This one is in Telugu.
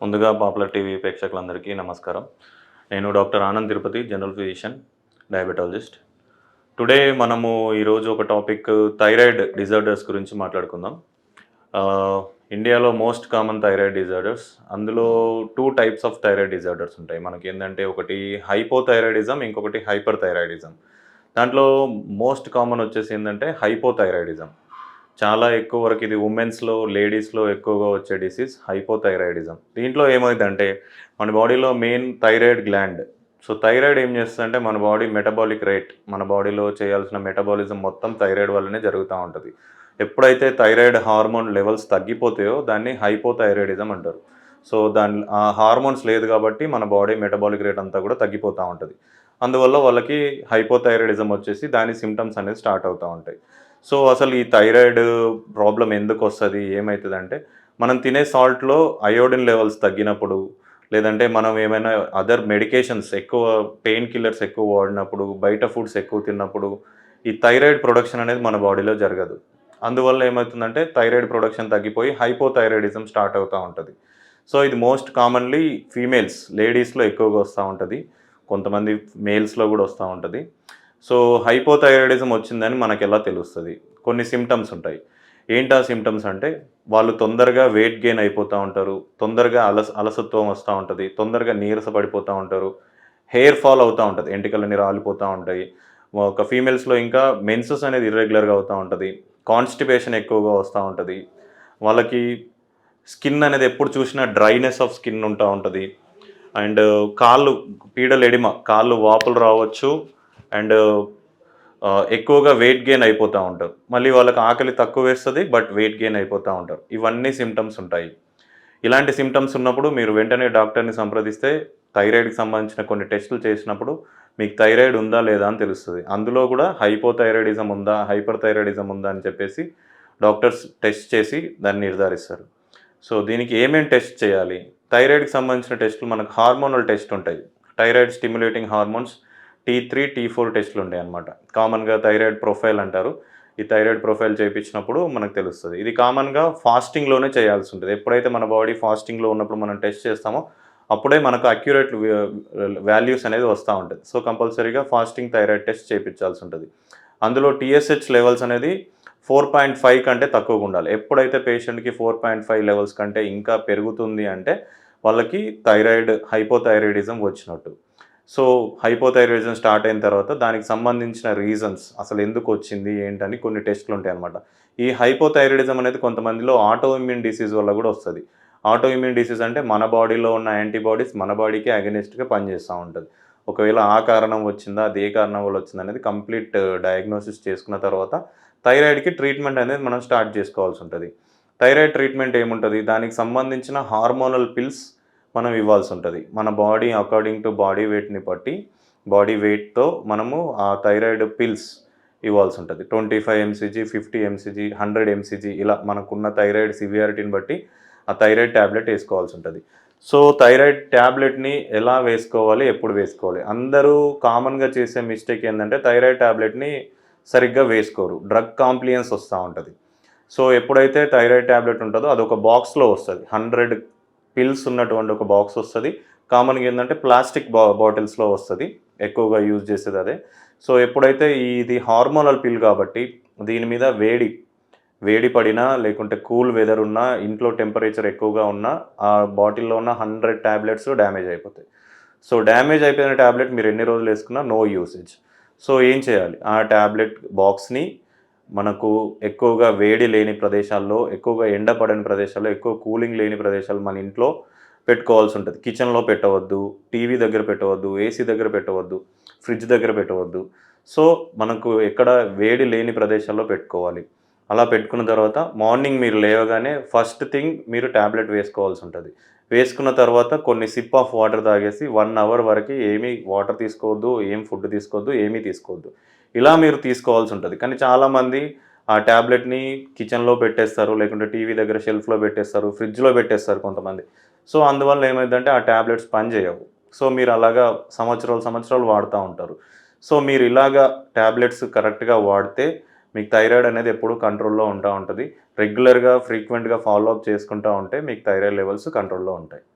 ముందుగా పాపులర్ టీవీ ప్రేక్షకులందరికీ నమస్కారం. నేను doctor Anand Tirupati, general physician, diabetologist. Today మనము ఈరోజు ఒక టాపిక్ థైరాయిడ్ డిజార్డర్స్ గురించి మాట్లాడుకుందాం. ఆహ్, ఇండియాలో మోస్ట్ కామన్ థైరాయిడ్ డిజార్డర్స్. అందులో 2 టైప్స్ ఆఫ్ థైరాయిడ్ డిజార్డర్స్ ఉంటాయి. మనకేందంటే ఒకటి హైపోథైరాయిడిజం, ఇంకొకటి హైపర్ థైరాయిడిజం. దాంట్లో మోస్ట్ కామన్ వచ్చేసి ఏందంటే హైపోథైరాయిడిజం. చాలా ఎక్కువ వరకు ఇది వుమెన్స్‌లో, లేడీస్‌లో ఎక్కువగా వచ్చే డిసీజ్ హైపోథైరాయిడిజం. దీంట్లో ఏమైద్దంటే మన బాడీలో main thyroid gland. So, thyroid ఏం చేస్తదంటే మన బాడీ మెటబాలిక్ రేట్, మన బాడీలో చేయాల్సిన మెటబాలిజం మొత్తం థైరాయిడ్ వల్లనే జరుగుతా ఉంటది. ఎప్పుడైతే థైరాయిడ్ హార్మోన్ లెవెల్స్ తగ్గిపోతాయో దాన్ని హైపోథైరాయిడిజం అంటారు. సో, ఆ హార్మోన్స్ లేదు కాబట్టి మన బాడీ మెటబాలిక్ రేట్ అంతా కూడా తగ్గిపోతా ఉంటది. అందువల్ల వాళ్ళకి హైపోథైరాయిడిజం వచ్చేసి దాని సింప్టమ్స్ అనేది స్టార్ట్ అవుతా ఉంటాయి. సో, అసలు ఈ థైరాయిడ్ ప్రాబ్లమ్ ఎందుకొస్తది? ఏమైతదంటే, మనం తినే సాల్ట్‌లో అయోడిన్ లెవెల్స్ తగ్గినప్పుడు, లేదంటే మనం ఏమైనా అదర్ మెడికేషన్స్ ఎక్కువ పెయిన్ కిల్లర్స్ ఎక్కువ వాడినప్పుడు, బయట ఫుడ్స్ ఎక్కువ తిన్నప్పుడు, ఈ థైరాయిడ్ ప్రొడక్షన్ అనేది మన బాడీలో జరగదు. అందువల్ల ఏమైతుందంటే, థైరాయిడ్ ప్రొడక్షన్ తగ్గిపోయి హైపోథైరాయిడిజం స్టార్ట్ అవుతా ఉంటది. సో, ఇది మోస్ట్ కామన్‌లీ ఫీమేల్స్, లేడీస్‌లో ఎక్కువగా వస్తా ఉంటది. కొంతమంది మేల్స్‌లో గూడా వస్తా ఉంటది. సో, హైపోథైరాయిడిజం వచ్చిందని మనకెలా తెలుస్తది? కొన్ని సింప్టమ్స్ ఉంటాయి. ఏంటా సింప్టమ్స్ అంటే, వాళ్ళు తొందరగా వెయిట్ గెయిన్ అయిపోతా ఉంటారు. తొందరగా అలసత్వం వస్తా ఉంటది. తొందరగా నీరస పడిపోతా ఉంటారు. హెయిర్ ఫాల్ అవుతా ఉంటది. ఎంటికలన్నీ రాలిపోతా ఉంటాయి. ఒక ఫీమేల్స్‌లో ఇంకా మెన్సెస్ అనేది ఇర్రెగ్యులర్‌గా అవుతా ఉంటది. కాన్‌స్టిపేషన్ ఎక్కువగా వస్తా ఉంటది. వాళ్ళకి స్కిన్ అనేది ఎప్పుడు చూసినా డ్రైనెస్ ఆఫ్ స్కిన్ ఉంటా ఉంటది. అండ్ కాళ్ళు పీడల ఎడిమ, కాళ్ళు వాపులు రావచ్చు. అండ్ ఎక్కువగా వెయిట్ గెయిన్ అయిపోతా ఉంటారు. మళ్ళీ వాళ్ళకి ఆకలి తక్కువేస్తది. బట్ వెయిట్ గెయిన్ అయిపోతా ఉంటారు. ఇవన్నీ సింప్టమ్స్ ఉంటాయి. ఇలాంటి సింప్టమ్స్ ఉన్నప్పుడు మీరు వెంటనే డాక్టర్‌ని సంప్రదిస్తే థైరాయిడ్‌కి సంబంధించిన కొన్ని టెస్టులు చేసినప్పుడు మీకు థైరాయిడ్ ఉందా లేదా అని తెలుస్తది. అందులో కూడా హైపోథైరాయిడిజం ఉందా, హైపర్ థైరాయిడిజం ఉందా అని చెప్పేసి డాక్టర్స్ టెస్ట్ చేసి దాన్ని నిర్ధారిస్తారు. సో, దీనికి ఏమేం టెస్ట్ చేయాలి? థైరాయిడ్‌కి సంబంధించిన టెస్టులు మనకు హార్మోనల్ టెస్ట్ ఉంటాయి. Thyroid stimulating hormones T3, T4 టెస్టులుంటాయన్నమాట. కామన్‌గా థైరాయిడ్ ప్రొఫైల్ అంటారు. ఈ థైరాయిడ్ ప్రొఫైల్ చేపించినప్పుడు మనకు తెలుస్తది. ఇది కామన్‌గా ఫాస్టింగ్‌లోనే చేయాల్సుంటది. ఎప్పుడైతే మన బాడీ ఫాస్టింగ్‌లో ఉన్నప్పుడు మనం టెస్ట్ చేస్తామో, అప్పుడే మనకు అక్యురేట్ వాల్యూస్ అనేది వస్తా ఉంటది. సో, కంపల్సరీగా ఫాస్టింగ్ థైరాయిడ్ టెస్ట్ చేపించాల్సుంటది. అందులో టీఎస్‌హెచ్ లెవెల్స్ అనేది 4.5 కంటే తక్కువగుండాలి. ఎప్పుడైతే పేషెంట్‌కి 4.5 లెవెల్స్ కంటే ఇంకా పెరుగుతుంది అంటే, వాళ్ళకి హైపోథైరాయిడిజం వచ్చినట్టు. సో, హైపోథైరాయిడిజం స్టార్ట్ అయిన తర్వాత దానికి సంబంధించిన రీజన్స్ అసలెందుకొచ్చింది, ఏంటని కొన్ని టెస్టులుంటాయనమాట. ఈ హైపోథైరాయిడిజం అనేది కొంతమందిలో ఆటో ఇమ్యూన్ డిసీజ్ వల్ల గూడా వస్తది. ఆటో ఇమ్యూన్ డిసీజ్ అంటే మన బాడీలో ఉన్న యాంటీబాడీస్ మన బాడీకే అగెనిస్ట్‌గా పనిచేస్తా ఉంటది. ఒకవేళ ఆ కారణం వచ్చిందా, అది ఏ కారణం వల్ల వచ్చిందనేది కంప్లీట్ డయాగ్నోసిస్ చేసుకున్న తర్వాత థైరాయిడ్‌కి ట్రీట్మెంట్ అనేది మనం స్టార్ట్ చేసుకోవాల్సుంటది. థైరాయిడ్ ట్రీట్మెంట్ ఏముంటది? దానికి సంబంధించిన హార్మోనల్ పిల్స్ మనం ఇవ్వాల్సుంటది. మన బాడీ అకార్డింగ్ టు బాడీ వెయిట్‌ని బట్టి, బాడీ వెయిట్‌తో మనము ఆ థైరాయిడ్ పిల్స్ ఇవ్వాల్సుంటది. 25 ఎంసీజీ, 50 ఎంసీజీ, 100 ఎంసీజీ ఇలా మనకున్న థైరాయిడ్ సివియారిటీని బట్టి ఆ థైరాయిడ్ టాబ్లెట్ ఏసుకోవాల్సుంటది. సో, థైరాయిడ్ టాబ్లెట్‌ని ఎలా వేసుకోవాలి? ఎప్పుడు వేసుకోవాలి? అందరూ కామన్‌గా చేసే మిస్టేక్ ఏందంటే థైరాయిడ్ టాబ్లెట్‌ని సరిగ్గా వేసుకోరు. డ్రగ్ కాంప్లియన్స్ వస్తా ఉంటది. సో, ఎప్పుడైతే థైరాయిడ్ టాబ్లెట్ ఉంటదో అదొక బాక్స్‌లో వస్తది. 100 పిల్స్ ఉన్నటువంటి ఒక బాక్స్ వస్తది. కామన్‌గా ఏందంటే ప్లాస్టిక్ బాటిల్స్‌లో వస్తది. ఎక్కువగా యూజ్ చేసేది అదే. సో, ఎప్పుడైతే ఇది హార్మోనల్ పిల్ కాబట్టి దీని మీద వేడి పడినా లేకుంటే కూల్ వెదర్ ఉన్నా, ఇంట్లో టెంపరేచర్ ఎక్కువగా ఉన్నా ఆ బాటిల్‌లో ఉన్న 100 టాబ్లెట్స్ డ్యామేజ్ అయిపోతాయి. సో, డ్యామేజ్ అయిపోయిన టాబ్లెట్ మీరు ఎన్ని రోజులు వేసుకున్నా నో యూసేజ్. సో, ఏం చేయాలి? ఆ టాబ్లెట్ బాక్స్‌ని మనకు ఎక్కువగా వేడి లేని ప్రదేశాల్లో, ఎక్కువగా ఎండ పడని ప్రదేశాల్లో, ఎక్కువ కూలింగ్ లేని ప్రదేశాలు మన ఇంట్లో పెట్టుకోవాల్సుంటది. కిచెన్‌లో పెట్టవద్దు, టీవీ దగ్గర పెట్టవద్దు, ఏసీ దగ్గర పెట్టవద్దు, ఫ్రిడ్జ్ దగ్గర పెట్టవద్దు. సో, మనకు ఎక్కడ వేడి లేని ప్రదేశాల్లో పెట్టుకోవాలి. అలా పెట్టుకున్న తర్వాత మార్నింగ్ మీరు లేవగానే ఫస్ట్ థింగ్ మీరు టాబ్లెట్ వేసుకోవాల్సుంటది. వేసుకున్న తర్వాత కొన్ని సిప్ ఆఫ్ వాటర్ తాగేసి 1 అవర్ వరకి ఏమీ వాటర్ తీసుకోవద్దు, ఏం ఫుడ్ తీసుకోవద్దు, ఏమీ తీసుకోవద్దు. ఇలా మీరు తీసుకోవాల్సుంటది. కానీ చాలామంది ఆ టాబ్లెట్‌ని కిచెన్‌లో పెట్టేస్తారు. లేకుంటే టీవీ దగ్గర షెల్ఫ్‌లో పెట్టేస్తారు. ఫ్రిడ్జ్‌లో పెట్టేస్తారు కొంతమంది. సో, అందువల్ల ఏమైద్దంటే ఆ టాబ్లెట్స్ పనిచేయవు. సో, మీరు అలాగా సంవత్సరాలు, సంవత్సరాలు వాడుతా ఉంటారు. సో, మీరు ఇలాగా టాబ్లెట్స్ కరెక్ట్‌గా వాడితే మీకు థైరాయిడ్ అనేది ఎప్పుడూ కంట్రోల్‌లో ఉంటా ఉంటది. రెగ్యులర్‌గా, ఫ్రీక్వెంట్‌గా ఫాలో అప్ చేసుకుంటా ఉంటే మీకు థైరాయిడ్ లెవెల్స్ కంట్రోల్‌లో ఉంటాయి.